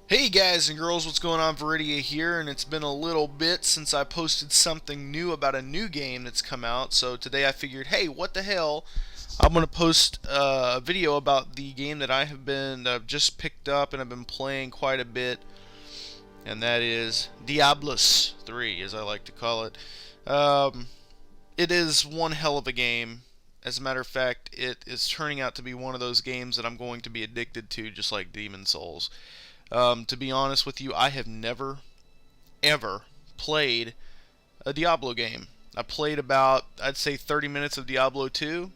Hey guys and girls, what's going on? Veridia here, and it's been a little bit since I posted something new about a new game that's come out. So today I figured, hey, what the hell? I'm gonna post a video about the game that I've just picked up and I've been playing quite a bit, and that is Diablos 3, as I like to call it. Um, it is one hell of a game. As a matter of fact, it is turning out to be one of those games that I'm going to be addicted to, just like Demon Souls. To be honest with you, I have never, ever played a Diablo game. I played about, I'd say, 30 minutes of Diablo 2,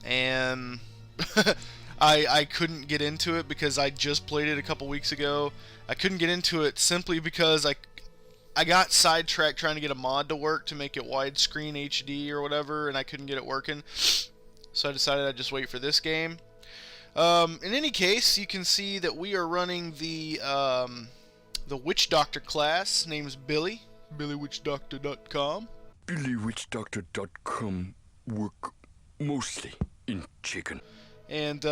and I couldn't get into it because I just played it a couple weeks ago. I couldn't get into it simply because I got sidetracked trying to get a mod to work to make it widescreen HD or whatever, and I couldn't get it working. So I decided I'd just wait for this game. In any case, you can see that we are running the Witch Doctor class. Name's Billy. BillyWitchDoctor.com. BillyWitchDoctor.com work mostly in chicken. And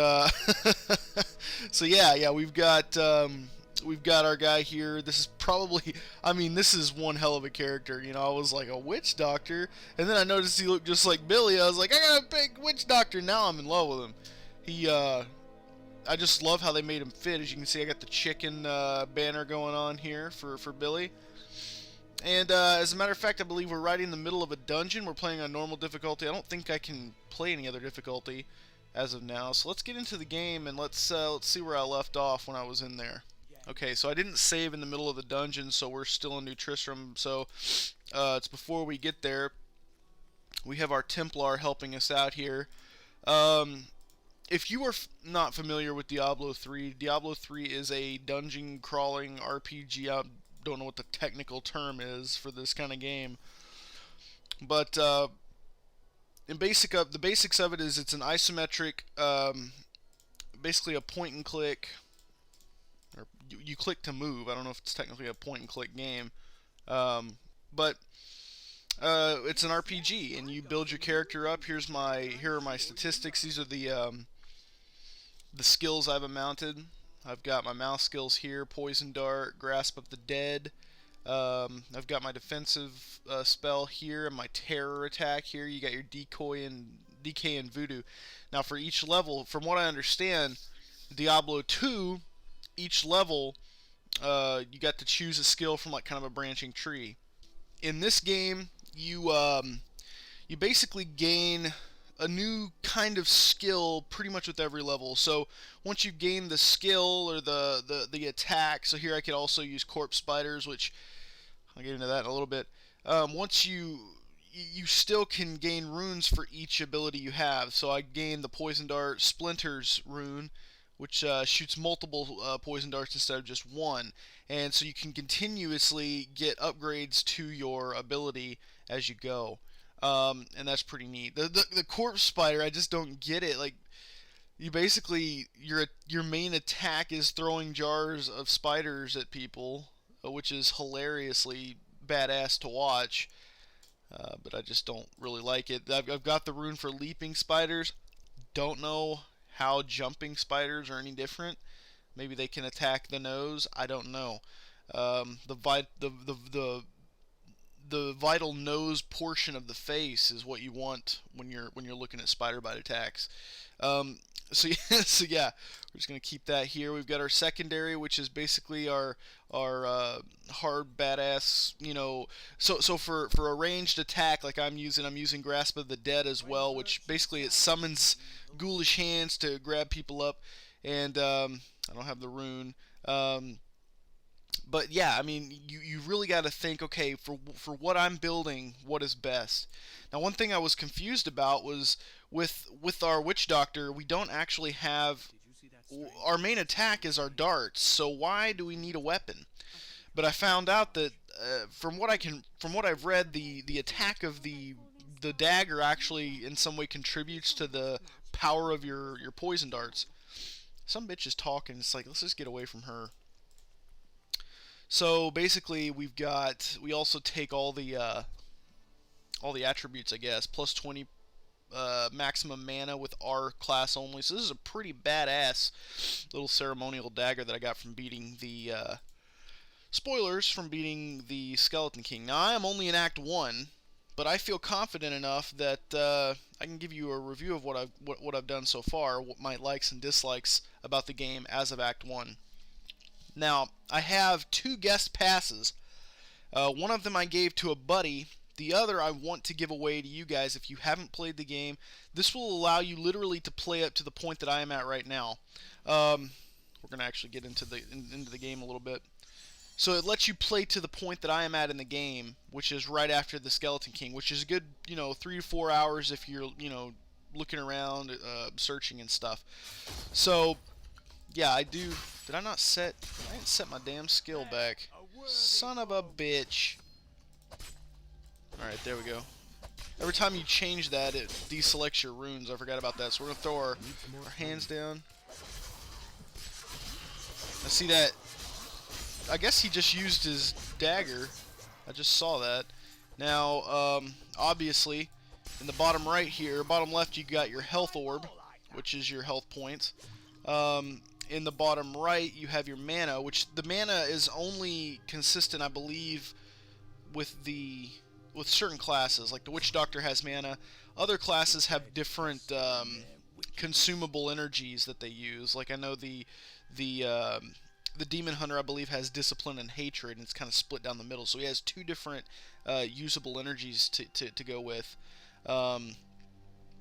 so yeah, we've got our guy here. This is probably, I mean, this is one hell of a character. You know, I was like a witch doctor, and then I noticed he looked just like Billy. I was like, I gotta pick witch doctor. Now I'm in love with him. He I just love how they made him fit. As you can see, I got the chicken banner going on here for Billy. And as a matter of fact, I believe we're right in the middle of a dungeon. We're playing on normal difficulty. I don't think I can play any other difficulty as of now. So let's get into the game and let's see where I left off when I was in there. Okay, so I didn't save in the middle of the dungeon, so we're still in New Tristram. So it's before we get there. We have our Templar helping us out here. If you are not familiar with Diablo 3, Diablo 3 is a dungeon crawling RPG. I don't know what the technical term is for this kind of game, but the basics of it is it's an isometric, basically a point and click, or you click to move. I don't know if it's technically a point and click game, but it's an RPG, and you build your character up. Here are my statistics. These are the skills I've mounted. I've got my mouse skills here: Poison Dart, Grasp of the Dead. I've got my defensive spell here and my terror attack here. You got your decay and voodoo. Now for each level, from what I understand, Diablo 2, each level you got to choose a skill from like kind of a branching tree. In this game, you basically gain a new kind of skill pretty much with every level. So once you gain the skill or the attack, so here I could also use corpse spiders, which I'll get into that in a little bit. Once you still can gain runes for each ability you have. So I gained the poison dart splinters rune, which shoots multiple poison darts instead of just one, and so you can continuously get upgrades to your ability as you go. And that's pretty neat. The corpse spider, I just don't get it. Like, you basically your main attack is throwing jars of spiders at people, which is hilariously badass to watch. But I just don't really like it. I've got the rune for leaping spiders. Don't know how jumping spiders are any different. Maybe they can attack the nose. I don't know. The vital nose portion of the face is what you want when you're looking at spider bite attacks. So yeah, we're just gonna keep that here. We've got our secondary, which is basically our hard badass. You know, so for a ranged attack, like I'm using Grasp of the Dead as well, which basically it summons ghoulish hands to grab people up, and I don't have the rune. But yeah, I mean, you really got to think, okay, for what I'm building, what is best. Now, one thing I was confused about was with our witch doctor, we don't actually have our main attack is our darts. So why do we need a weapon? But I found out that from what I've read, the attack of the dagger actually in some way contributes to the power of your poison darts. Some bitch is talking. It's like, let's just get away from her. So basically, we also take all the attributes, I guess, plus 20 maximum mana with R class only. So this is a pretty badass little ceremonial dagger that I got from beating the spoilers from beating the Skeleton King. Now I am only in Act 1, but I feel confident enough that I can give you a review of what I've done so far, what my likes and dislikes about the game as of Act 1. Now, I have 2 guest passes. One of them I gave to a buddy. The other I want to give away to you guys if you haven't played the game. This will allow you literally to play up to the point that I am at right now. We're going to actually get into the game a little bit. So it lets you play to the point that I am at in the game, which is right after the Skeleton King, which is a good, 3 to 4 hours if you're, looking around, searching and stuff. So, yeah, I do. Did I not set? I didn't set my damn skill back. Son of a bitch. Alright, there we go. Every time you change that, it deselects your runes. I forgot about that. So we're going to throw our hands down. I see that. I guess he just used his dagger. I just saw that. Now, obviously, in the bottom right here, bottom left, you got your health orb, which is your health points. In the bottom right, you have your mana, which the mana is only consistent, I believe, with certain classes. Like the Witch Doctor has mana. Other classes have different consumable energies that they use. Like I know the Demon Hunter, I believe, has Discipline and Hatred, and it's kind of split down the middle. So he has 2 different usable energies to go with. And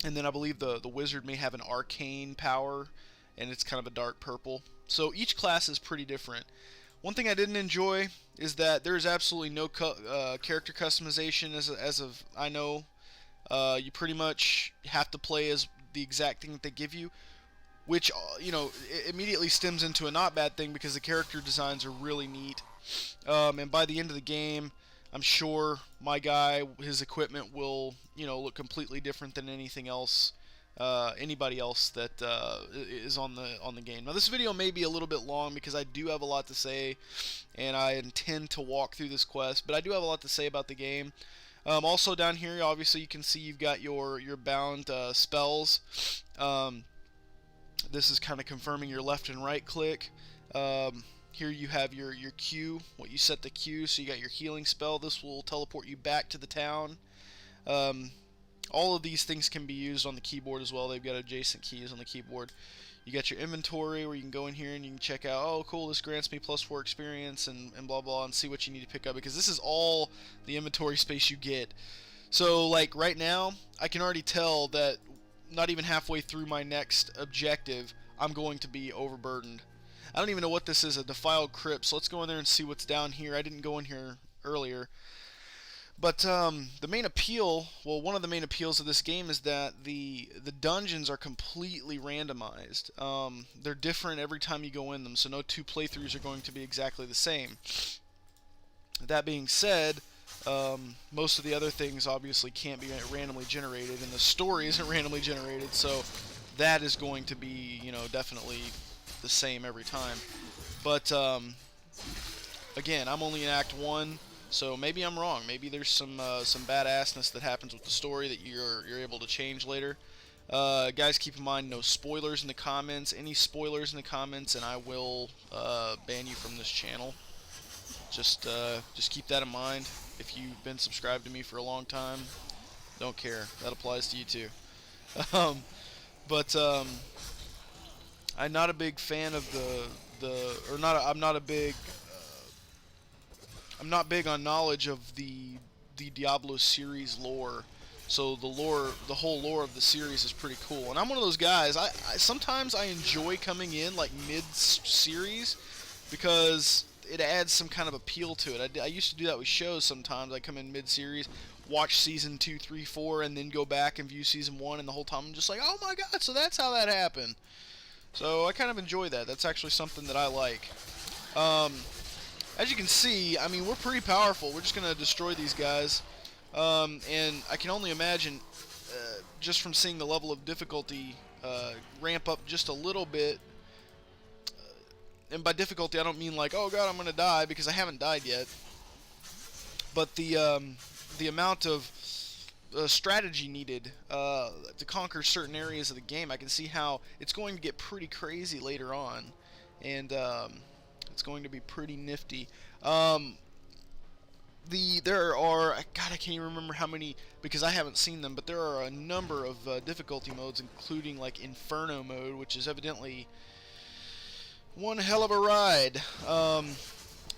then I believe the Wizard may have an Arcane power, and it's kind of a dark purple. So each class is pretty different. One thing I didn't enjoy is that there is absolutely no character customization as of I know. You pretty much have to play as the exact thing that they give you, which it immediately stems into a not bad thing because the character designs are really neat. And by the end of the game, I'm sure my guy, his equipment will look completely different than anything else, anybody else that is on the game. Now this video may be a little bit long because I do have a lot to say, and I intend to walk through this quest, but I do have a lot to say about the game. Also down here, obviously you can see you've got your bound spells. This is kind of confirming your left and right click. Here you have your Q, what you set the Q, so you got your healing spell. This will teleport you back to the town. All of these things can be used on the keyboard as well. They've got adjacent keys on the keyboard. You got your inventory where you can go in here and you can check out, oh cool, this grants me +4 experience and blah blah, and see what you need to pick up, because this is all the inventory space you get. So like right now, I can already tell that not even halfway through my next objective, I'm going to be overburdened. I don't even know what this is, a defiled crypt, so let's go in there and see what's down here. I didn't go in here earlier. But the main appeal, well, one of the main appeals of this game is that the dungeons are completely randomized. They're different every time you go in them, so no 2 playthroughs are going to be exactly the same. That being said, most of the other things obviously can't be randomly generated, and the story isn't randomly generated, so that is going to be, definitely the same every time. But again, I'm only in Act 1, so maybe I'm wrong. Maybe there's some badassness that happens with the story that you're able to change later. Guys, keep in mind, no spoilers in the comments. Any spoilers in the comments, and I will ban you from this channel. Just keep that in mind. If you've been subscribed to me for a long time, don't care. That applies to you too. I'm not a big fan of I'm not big on knowledge of the Diablo series lore. So the whole lore of the series is pretty cool. And I'm one of those guys. Sometimes I enjoy coming in like mid-series because it adds some kind of appeal to it. I used to do that with shows sometimes. I come in mid-series, watch season 2, 3, 4, and then go back and view season 1, and the whole time I'm just like, oh my god, so that's how that happened. So I kind of enjoy that. That's actually something that I like. As you can see, I mean, we're pretty powerful. We're just going to destroy these guys. And I can only imagine, just from seeing the level of difficulty ramp up just a little bit. And by difficulty, I don't mean like, oh god, I'm going to die, because I haven't died yet. But the amount of strategy needed to conquer certain areas of the game. I can see how it's going to get pretty crazy later on, and it's going to be pretty nifty. There are, God, I can't even remember how many because I haven't seen them, but there are a number of difficulty modes, including like Inferno mode, which is evidently one hell of a ride.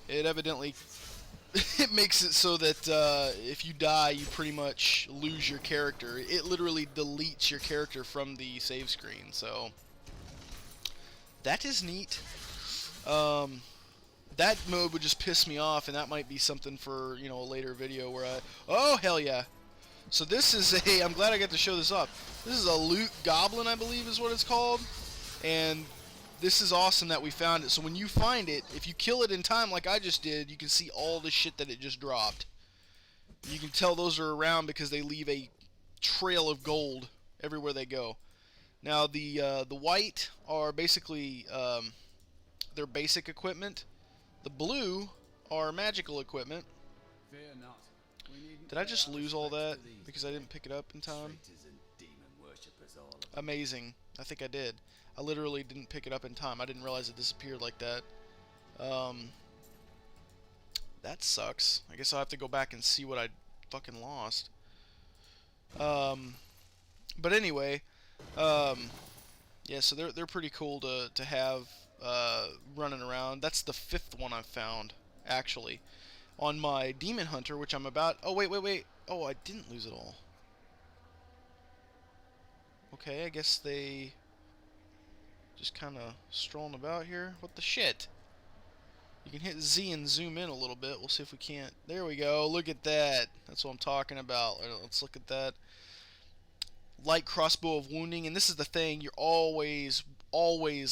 It evidently it makes it so that if you die, you pretty much lose your character. It literally deletes your character from the save screen. So that is neat. That mode would just piss me off, and that might be something for a later video where oh hell yeah. So this is a I'm glad I got to show this off. This is a loot goblin, I believe is what it's called, and this is awesome that we found it. So when you find it, if you kill it in time like I just did, you can see all the shit that it just dropped. You can tell those are around because they leave a trail of gold everywhere they go. Now the white are basically their basic equipment. The blue are magical equipment. Fear not. Did I just lose all that because I didn't pick it up in time? Amazing. I think I did. I literally didn't pick it up in time. I didn't realize it disappeared like that. That sucks. I guess I'll have to go back and see what I fucking lost. But anyway, yeah, so they're pretty cool to have running around. That's the 5th one I've found, actually. On my Demon Hunter, which I'm about... Oh, wait. Oh, I didn't lose it all. Okay, I guess they... just kind of strolling about here. What the shit? You can hit Z and zoom in a little bit. We'll see if we can't. There we go. Look at that. That's what I'm talking about. Let's look at that. Light crossbow of wounding. And this is the thing. You're always,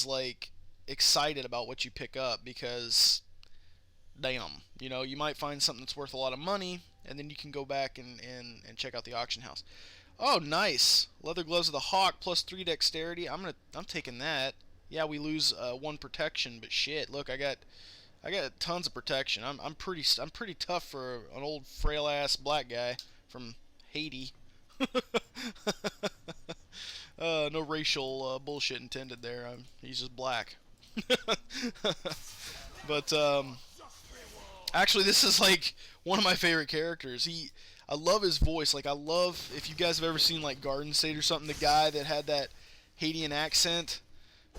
like, excited about what you pick up because... damn, you might find something that's worth a lot of money, and then you can go back and check out the auction house. Oh, nice. Leather gloves of the hawk plus 3 dexterity. I'm taking that. Yeah, we lose 1 protection, but shit, look, I got tons of protection. I'm pretty tough for an old frail ass black guy from Haiti. No racial bullshit intended there. He's just black. But actually, this is like one of my favorite characters. I love his voice. Like, I love, if you guys have ever seen like Garden State or something, the guy that had that Haitian accent.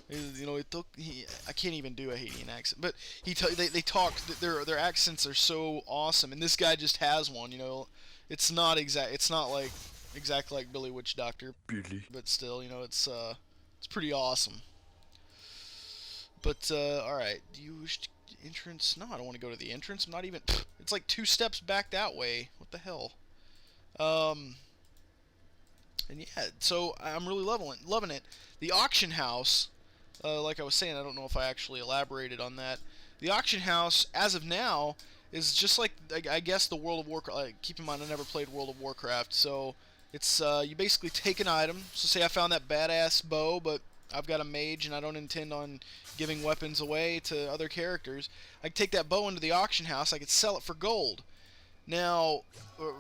I can't even do a Haitian accent, but they talk. Their accents are so awesome, and this guy just has one. It's not like exactly like Billy Witch Doctor, Billy. but still, it's pretty awesome. But all right, do you wish to entrance? No, I don't want to go to the entrance. I'm not even. It's like 2 steps back that way. What the hell? And yeah, so I'm really loving it. The auction house, like I was saying, I don't know if I actually elaborated on that. The auction house, as of now, is just like I guess the World of Warcraft. Keep in mind, I never played World of Warcraft, so it's you basically take an item. So say I found that badass bow, but I've got a mage and I don't intend on giving weapons away to other characters. I could take that bow into the auction house. I could sell it for gold. Now,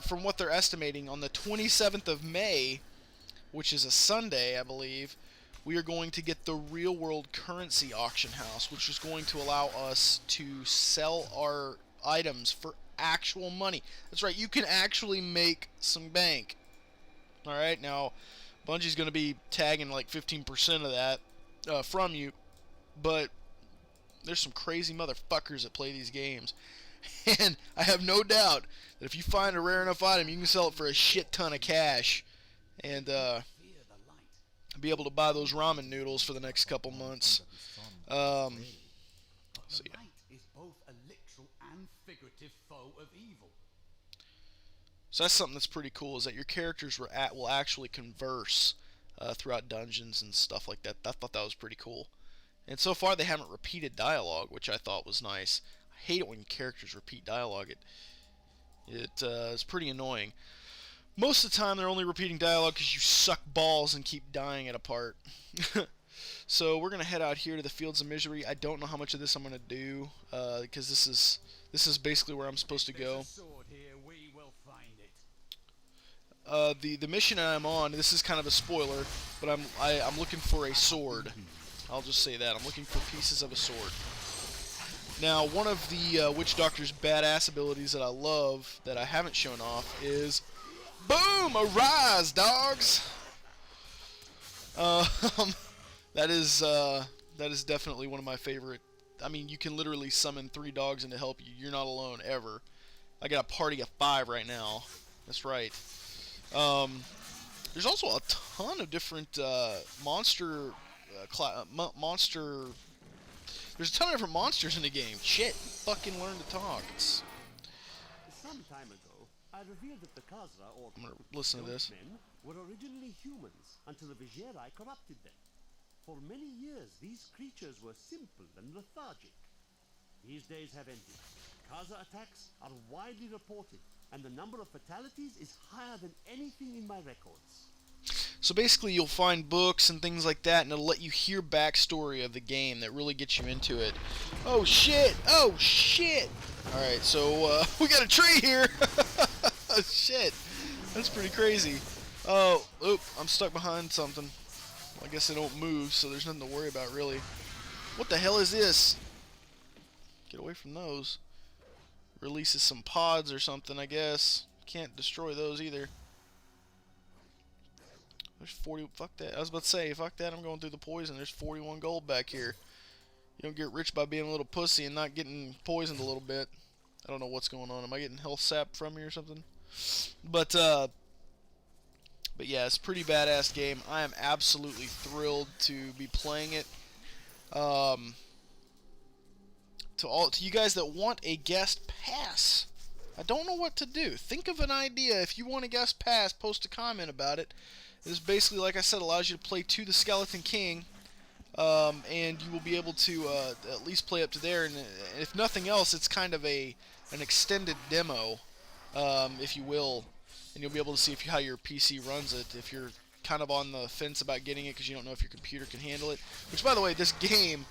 from what they're estimating, on the 27th of May, which is a Sunday, I believe, we are going to get the real world currency auction house, which is going to allow us to sell our items for actual money. That's right, you can actually make some bank. Alright, now, Bungie's going to be tagging like 15% of that from you, but there's some crazy motherfuckers that play these games. And I have no doubt that if you find a rare enough item, you can sell it for a shit ton of cash. And be able to buy those ramen noodles for the next couple months. So yeah. So that's something that's pretty cool, is that your characters will actually converse throughout dungeons and stuff like that. I thought that was pretty cool. And so far they haven't repeated dialogue, which I thought was nice. I hate it when characters repeat dialogue. It is pretty annoying. Most of the time they're only repeating dialogue because you suck balls and keep dying at a part. So we're going to head out here to the Fields of Misery. I don't know how much of this I'm going to do, because this is basically where I'm supposed to go. the mission I'm on. This is kind of a spoiler, but I'm looking for a sword. I'll just say that I'm looking for pieces of a sword. Now, one of the Witch Doctor's badass abilities that I love that I haven't shown off is boom, arise, dogs. Um, that is definitely one of my favorite. I mean, you can literally summon 3 dogs in to help you. You're not alone ever. I got a party of 5 right now. That's right. There's also a ton of different monster. There's a ton of different monsters in the game. Shit, fucking learn to talk. Some time ago, I revealed that the Khazra, or I'm gonna listen to this. men, were originally humans until the Vizieri corrupted them. For many years, these creatures were simple and lethargic. These days have ended. Khazra attacks are widely reported, and the number of fatalities is higher than anything in my records. So basically, you'll find books and things like that, and it'll let you hear backstory of the game that really gets you into it. Oh shit! Oh shit! All right, so we got a tree here. Shit, that's pretty crazy. Oh, oop! I'm stuck behind something. I guess they don't move, so there's nothing to worry about really. What the hell is this? Get away from those. Releases some pods or something, I guess. Can't destroy those either. There's 40. Fuck that. I was about to say, fuck that. I'm going through the poison. There's 41 gold back here. You don't get rich by being a little pussy and not getting poisoned a little bit. I don't know what's going on. Am I getting health sap from me or something? But yeah, it's a pretty badass game. I am absolutely thrilled to be playing it. To you guys that want a guest pass, I don't know what to do. Think of an idea. If you want a guest pass, post a comment about it. This basically, like I said, allows you to play to the Skeleton King, and you will be able to at least play up to there. And if nothing else, it's kind of an extended demo, if you will, and you'll be able to see how your PC runs it. If you're kind of on the fence about getting it because you don't know if your computer can handle it. Which, by the way, this game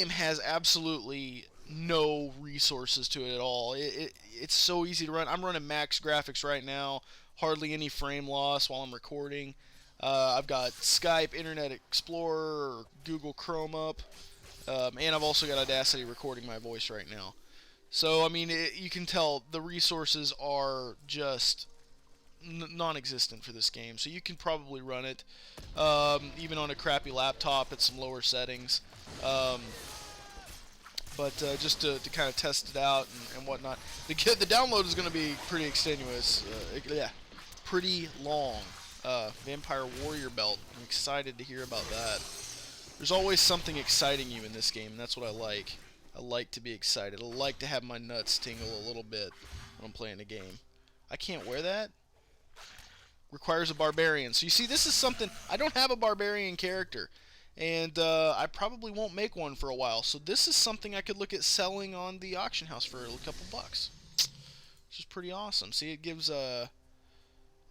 has absolutely no resources to it at all. It's so easy to run. I'm running max graphics right now. Hardly any frame loss while I'm recording. I've got Skype, Internet Explorer, or Google Chrome up, and I've also got Audacity recording my voice right now. So, I mean, you can tell the resources are just non-existent for this game. So you can probably run it, even on a crappy laptop at some lower settings. But just to kind of test it out and whatnot. The download is going to be pretty extenuous. Yeah, pretty long. Vampire Warrior Belt. I'm excited to hear about that. There's always something exciting you in this game, and that's what I like. I like to be excited. I like to have my nuts tingle a little bit when I'm playing a game. I can't wear that. Requires a barbarian. So you see, this is something... I don't have a barbarian character. And I probably won't make one for a while. So this is something I could look at selling on the auction house for a couple bucks. Which is pretty awesome. See, it gives a...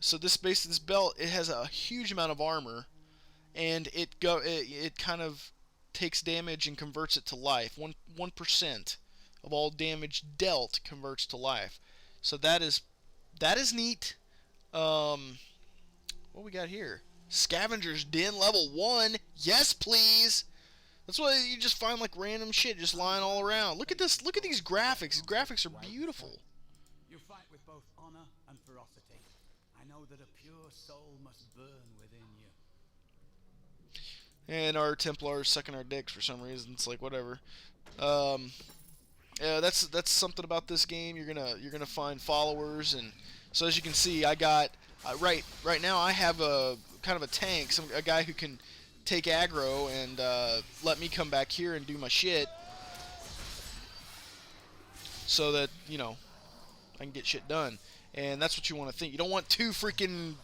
So this belt, it has a huge amount of armor. And it kind of takes damage and converts it to life. 1% of all damage dealt converts to life. So that is neat. What we got here? Scavenger's Den level 1. Yes, please. That's why you just find like random shit just lying all around. Look at this. Look at these graphics. These graphics are beautiful. You fight with both honor and ferocity. I know that a pure soul must burn within you. And our Templars sucking our dicks for some reason. It's like whatever. Yeah, that's something about this game. You're gonna find followers, and so as you can see, I got right now I have a kind of a tank, a guy who can take aggro and let me come back here and do my shit, so that I can get shit done. And that's what you want to think. You don't want two freaking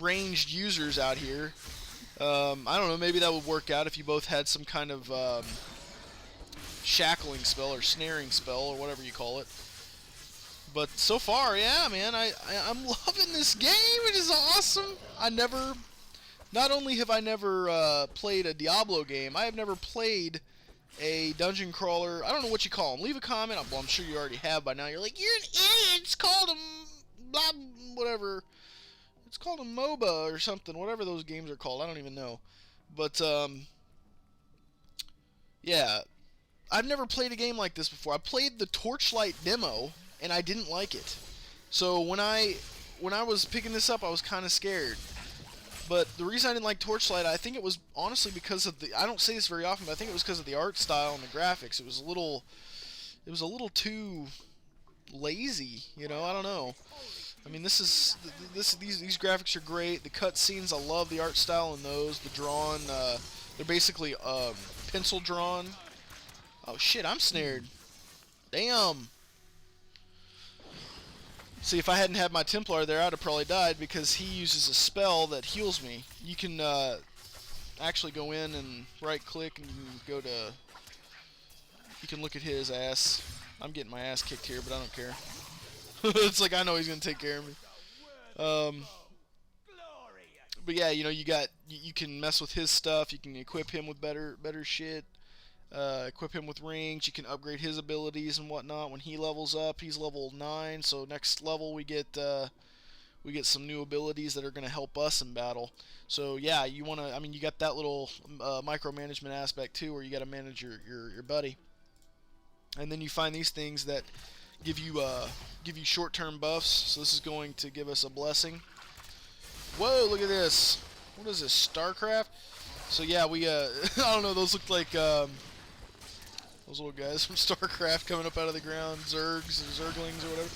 ranged users out here. I don't know, maybe that would work out if you both had some kind of shackling spell or snaring spell or whatever you call it. But so far, yeah, man, I'm loving this game. It is awesome. Not only have I never played a Diablo game, I have never played a dungeon crawler. I don't know what you call them. Leave a comment. Well, I'm sure you already have by now. You're like, you're an idiot. It's called a blah, whatever. It's called a MOBA or something, whatever those games are called. I don't even know. But, yeah. I've never played a game like this before. I played the Torchlight demo, and I didn't like it. So when I was picking this up, I was kind of scared. But the reason I didn't like Torchlight, I think it was honestly because of the, I don't say this very often, but I think it was because of the art style and the graphics. It was a little too lazy, you know, I don't know. I mean, these graphics are great. The cutscenes, I love the art style in those. The drawn, they're basically pencil drawn. Oh shit, I'm snared. Damn. See, if I hadn't had my Templar there, I'd have probably died because he uses a spell that heals me. You can actually go in and right-click and you can go to... You can look at his ass. I'm getting my ass kicked here, but I don't care. It's like I know he's gonna take care of me. But yeah, you know, you can mess with his stuff. You can equip him with better shit. Equip him with rings. You can upgrade his abilities and whatnot. When he levels up, he's level 9. So next level we get some new abilities that are going to help us in battle. So yeah, you want to. I mean, you got that little micromanagement aspect too, where you got to manage your buddy. And then you find these things that give you short-term buffs. So this is going to give us a blessing. Whoa! Look at this. What is this? StarCraft? So yeah, we I don't know. Those look like those little guys from StarCraft coming up out of the ground, Zergs and Zerglings or whatever.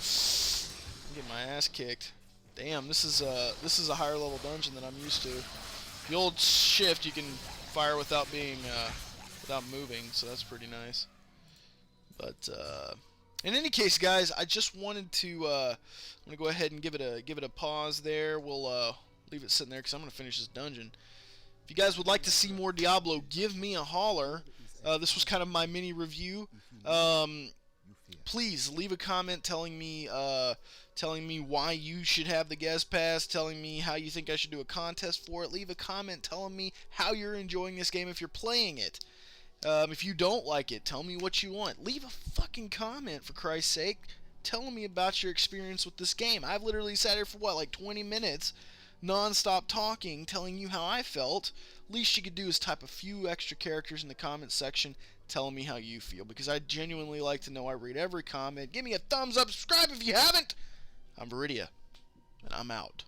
I'm getting my ass kicked. Damn, this is a higher level dungeon than I'm used to. The old shift you can fire without being without moving, so that's pretty nice. But in any case, guys, I just wanted to I'm gonna go ahead and give it a pause there. We'll leave it sitting there because I'm gonna finish this dungeon. If you guys would like to see more Diablo, give me a holler. This was kind of my mini review. Please leave a comment telling me why you should have the guest pass, telling me how you think I should do a contest for it. Leave a comment telling me how you're enjoying this game if you're playing it. If you don't like it, tell me what you want. Leave a fucking comment, for Christ's sake, telling me about your experience with this game. I've literally sat here for what, like 20 minutes non-stop talking, telling you how I felt. Least you could do is type a few extra characters in the comments section telling me how you feel, because I genuinely like to know. I read every comment. Give me a thumbs up, subscribe if you haven't. I'm Viridia, and I'm out.